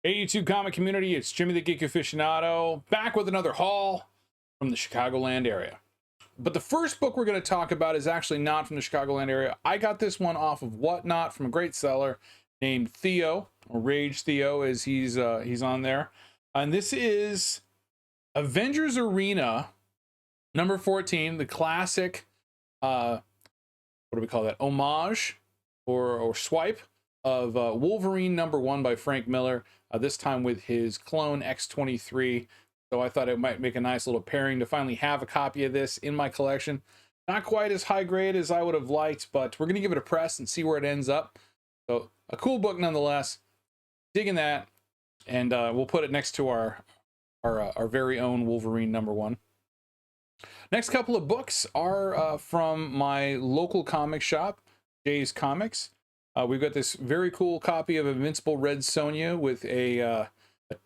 Hey YouTube comic community, it's Jimmy the Geek Aficionado, back with another haul from the Chicagoland area. But the first book we're going to talk about is actually not from the Chicagoland area. I got this one off of Whatnot from a great seller named Theo, or Rage Theo as he's on there. And this is Avengers Arena number 14, the classic, what do we call that, homage or swipe of Wolverine number 1 by Frank Miller, this time with his clone X-23. So I thought it might make a nice little pairing to finally have a copy of this in my collection. Not quite as high grade as I would have liked, but we're going to give it a press and see where it ends up. So a cool book nonetheless. Digging that, and we'll put it next to our very own Wolverine number 1. Next couple of books are from my local comic shop, Jay's Comics. We've got this very cool copy of Invincible Red Sonja with a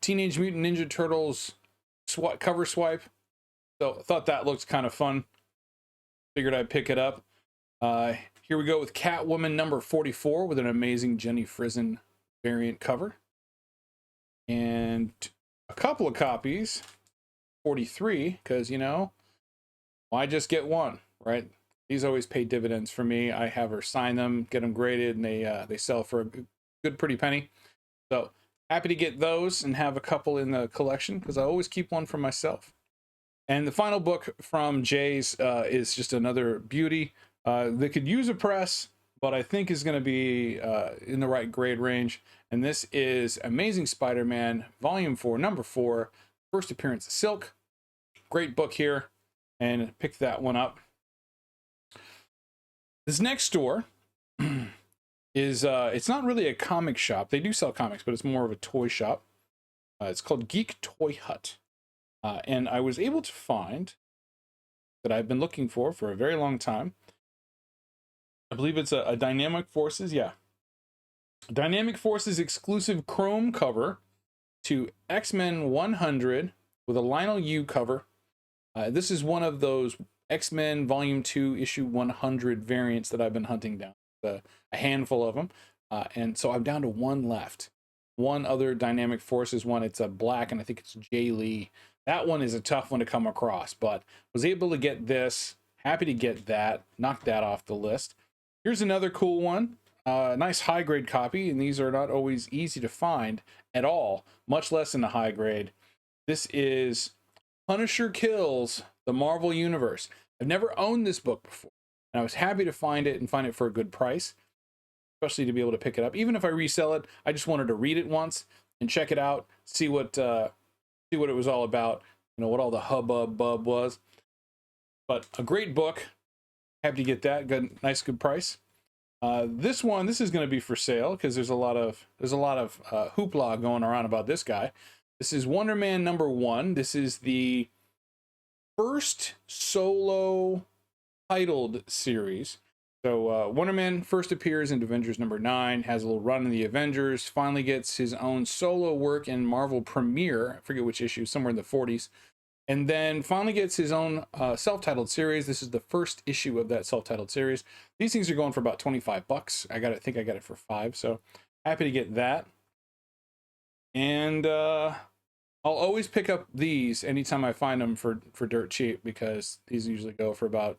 Teenage Mutant Ninja Turtles cover swipe. So I thought that looked kind of fun. Figured I'd pick it up. Here we go with Catwoman number 44 with an amazing Jenny Frison variant cover. And a couple of copies, 43, because, you know, why just get one, right? These always pay dividends for me. I have her sign them, get them graded, and they sell for a good pretty penny. So happy to get those and have a couple in the collection because I always keep one for myself. And the final book from Jay's is just another beauty. They could use a press, but I think is going to be in the right grade range. And this is Amazing Spider-Man Volume 4, Number 4, first appearance of Silk. Great book here, and pick that one up. This next store is, it's not really a comic shop. They do sell comics, but it's more of a toy shop. It's called Geek Toy Hut. And I was able to find that I've been looking for a very long time. I believe it's a Dynamic Forces, yeah. Dynamic Forces exclusive chrome cover to X-Men 100 with a Lionel U cover. This is one of those X-Men Volume 2 issue 100 variants that I've been hunting down. A handful of them. And so I'm down to one left. One other Dynamic Forces one. It's a black, and I think it's Jay Lee. That one is a tough one to come across, but was able to get this. Happy to get that. Knock that off the list. Here's another cool one. Nice high grade copy, and these are not always easy to find at all, much less in the high grade. This is Punisher Kills the Marvel Universe. I've never owned this book before, and I was happy to find it and find it for a good price, especially to be able to pick it up. Even if I resell it, I just wanted to read it once and check it out, see what it was all about, you know, what all the hubbub was. But a great book. Happy to get that. Good, nice, good price. This is going to be for sale because there's a lot of hoopla going around about this guy. This is Wonder Man number 1. This is the first solo titled series. So Wonder Man first appears in Avengers number 9, has a little run in the Avengers, finally gets his own solo work in Marvel Premiere, I forget which issue, somewhere in the 40s, and then finally gets his own self-titled series. This is the first issue of that self-titled series. These things are going for about 25 bucks. I think I got it for 5, so happy to get that. And I'll always pick up these anytime I find them for dirt cheap, because these usually go for about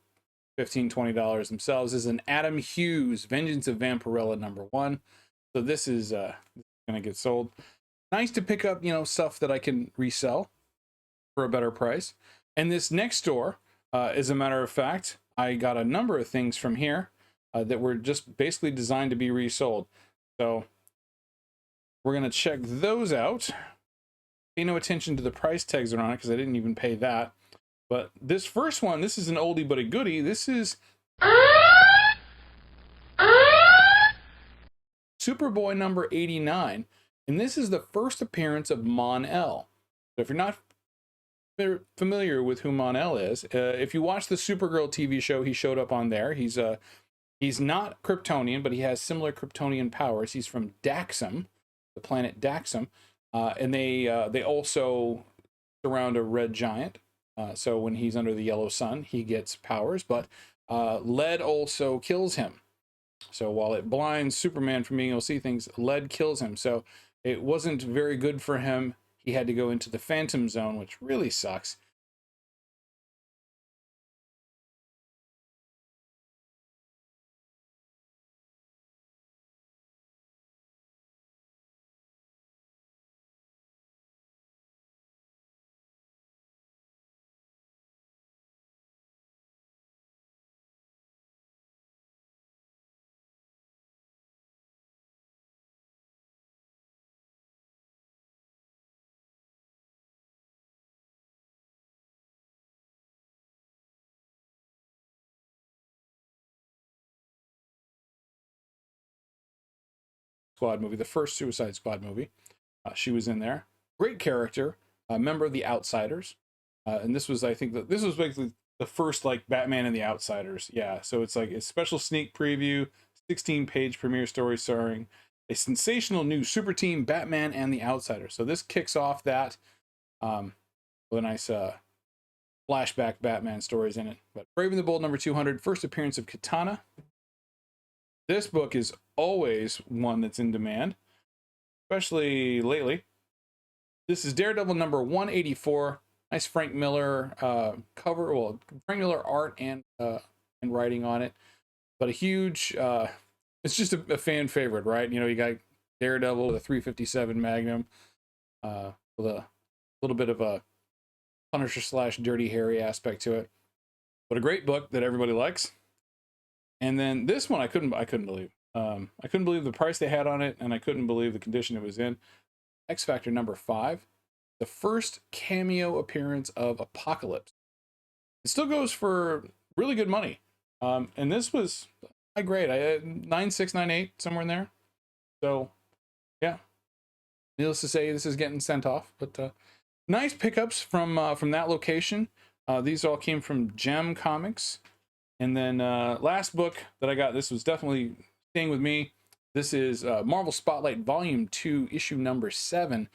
$15-20 themselves. This is an Adam Hughes Vengeance of Vampirella number 1. So this is gonna get sold. Nice to pick up, you know, stuff that I can resell for a better price. And this next store, as a matter of fact, I got a number of things from here that were just basically designed to be resold. So we're gonna check those out. Pay no attention to the price tags that are on it because I didn't even pay that. But this first one, this is an oldie but a goodie. This is Superboy number 89. And this is the first appearance of Mon-El. So if you're not familiar with who Mon-El is, if you watch the Supergirl TV show, he showed up on there. He's not Kryptonian, but he has similar Kryptonian powers. He's from Daxam, the planet Daxam. And they also surround a red giant. So when he's under the yellow sun, he gets powers, but lead also kills him. So while it blinds Superman from being able to see things, lead kills him. So It wasn't very good for him. He had to go into the Phantom Zone, which really sucks. Squad movie, the first Suicide Squad movie. She was in there. Great character, a member of the Outsiders. And this was, I think, this was basically the first like Batman and the Outsiders. Yeah, so it's like a special sneak preview, 16-page premiere story starring a sensational new super team, Batman and the Outsiders. So this kicks off that with a nice flashback Batman stories in it. But Brave and the Bold number 200, first appearance of Katana. This book is always one that's in demand, especially lately. This is Daredevil number 184. Nice Frank Miller cover. Well, Frank Miller art and writing on it. But a huge, it's just a fan favorite, right? You know, you got Daredevil with a 357 Magnum, with a little bit of a Punisher / Dirty Harry aspect to it. But a great book that everybody likes. And then this one I couldn't believe. I couldn't believe the price they had on it, and I couldn't believe the condition it was in. X Factor number 5, the first cameo appearance of Apocalypse. It still goes for really good money. And this was high grade. I had 96, 98, somewhere in there. So, yeah. Needless to say, this is getting sent off. But nice pickups from that location. These all came from Gem Comics. And then last book that I got, this was definitely staying with me. This is Marvel Spotlight Volume 2, issue number 7.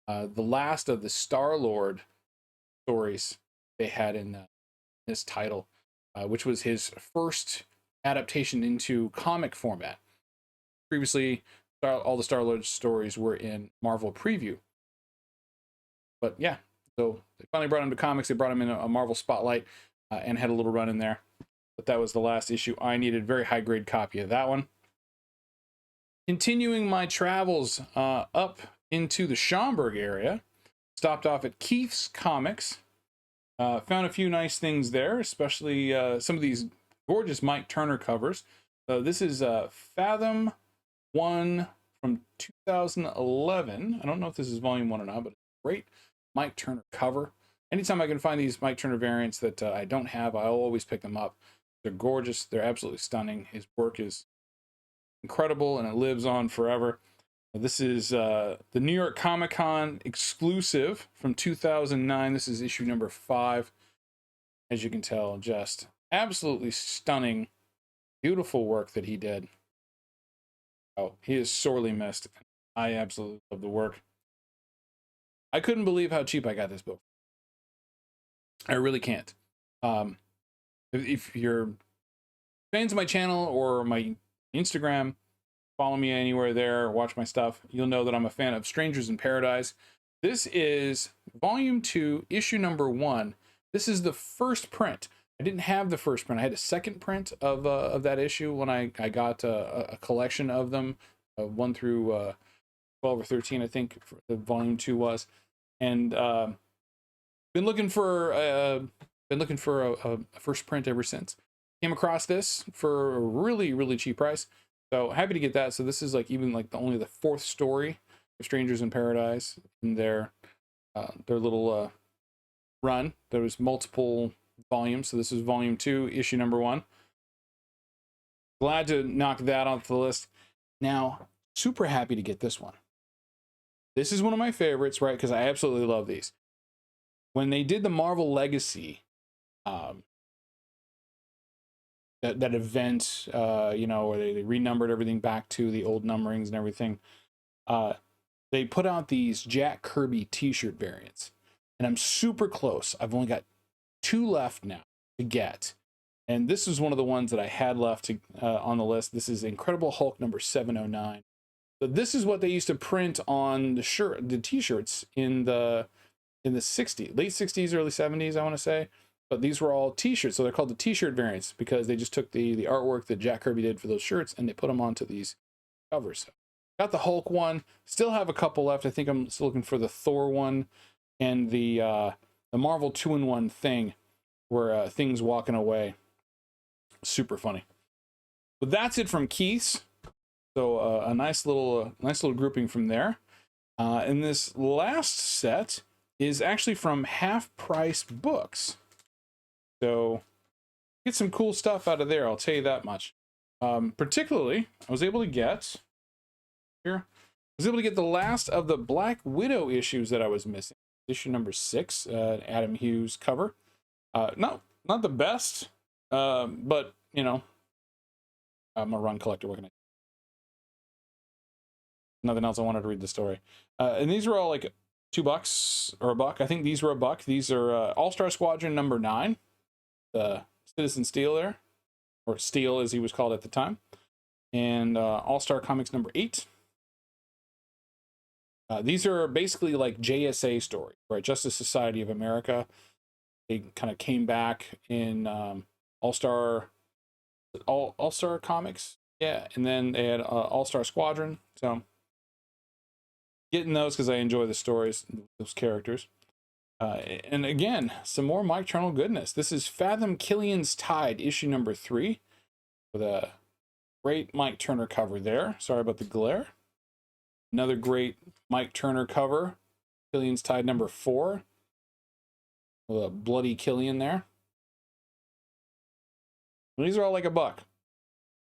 The last of the Star-Lord stories they had in this title, which was his first adaptation into comic format. Previously, all the Star-Lord stories were in Marvel Preview. But yeah, so they finally brought him to comics. They brought him in a Marvel Spotlight and had a little run in there. But that was the last issue I needed. Very high grade copy of that one. Continuing my travels up into the Schaumburg area, stopped off at Keith's Comics. Found a few nice things there, especially some of these gorgeous Mike Turner covers. This is Fathom 1 from 2011. I don't know if this is volume 1 or not, but great Mike Turner cover. Anytime I can find these Mike Turner variants that I don't have, I'll always pick them up. They're gorgeous. They're absolutely stunning. His work is incredible, and it lives on forever. This is the New York Comic Con exclusive from 2009. This is issue number 5. As you can tell, just absolutely stunning, beautiful work that he did. Oh, he is sorely missed. I absolutely love the work. I couldn't believe how cheap I got this book. I really can't. If you're fans of my channel or my Instagram, follow me anywhere there, watch my stuff, you'll know that I'm a fan of Strangers in Paradise. This is volume 2, issue number 1. This is the first print. I didn't have the first print. I had a second print of that issue when I got a collection of them, 1 through 12 or 13, I think the volume 2 was. And been looking for a first print ever since. Came across this for a really, really cheap price. So happy to get that. So this is like even like only the 4th story of Strangers in Paradise in their little run. There was multiple volumes. So this is volume 2, issue number 1. Glad to knock that off the list. Now, super happy to get this one. This is one of my favorites, right? Because I absolutely love these. When they did the Marvel Legacy, that event, you know, where they renumbered everything back to the old numberings and everything, they put out these Jack Kirby t-shirt variants. And I'm super close. I've only got 2 left now to get. And this is one of the ones that I had left to, on the list. This is Incredible Hulk number 709. So this is what they used to print on the t-shirts in the 60s, late 60s, early 70s, I want to say. But these were all t-shirts, so they're called the t-shirt variants because they just took the artwork that Jack Kirby did for those shirts and they put them onto these covers. So got the Hulk one, still have a couple left. I think I'm still looking for the Thor one and the Marvel 2-in-1 thing where Thing's walking away. Super funny. But that's it from Keith's. So a nice little grouping from there. And this last set is actually from Half Price Books. So get some cool stuff out of there, I'll tell you that much. Particularly, I was able to get the last of the Black Widow issues that I was missing. Issue number 6, Adam Hughes cover. Not the best, but you know, I'm a run collector. What can I? Nothing else. I wanted to read the story. And these were all like $2 or $1. I think these were $1. These are All-Star Squadron number 9, the Citizen Steel there, or Steel as he was called at the time, and All-Star Comics number 8. These are basically like JSA stories, right? Justice Society of America. They kind of came back in All-Star Comics, yeah, and then they had All-Star Squadron. So getting those because I enjoy the stories, those characters. And again, some more Mike Turnell goodness. This is Fathom Killian's Tide, issue number 3, with a great Mike Turner cover there. Sorry about the glare. Another great Mike Turner cover, Killian's Tide number 4, with a bloody Killian there. And these are all like $1.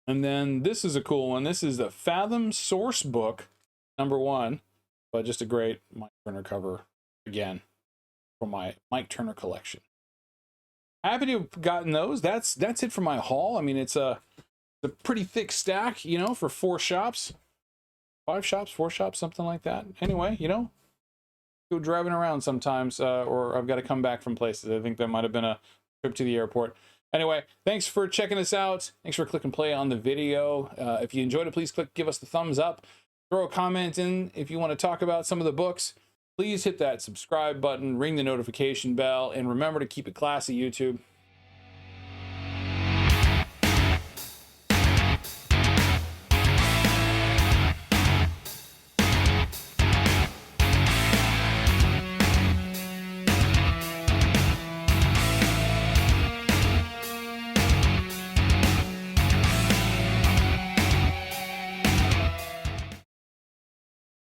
And then this is a cool one. This is the Fathom Source Book number 1, but just a great Mike Turner cover again from my Mike Turner collection. Happy to have gotten those. That's it for my haul. I mean, it's a pretty thick stack, you know, for 4 shops. 5 shops, 4 shops, something like that. Anyway, you know, go driving around sometimes, or I've got to come back from places. I think that might have been a trip to the airport. Anyway, thanks for checking us out. Thanks for clicking play on the video. If you enjoyed it, please give us the thumbs up. Throw a comment in if you want to talk about some of the books. Please hit that subscribe button, ring the notification bell, and remember to keep it classy, YouTube.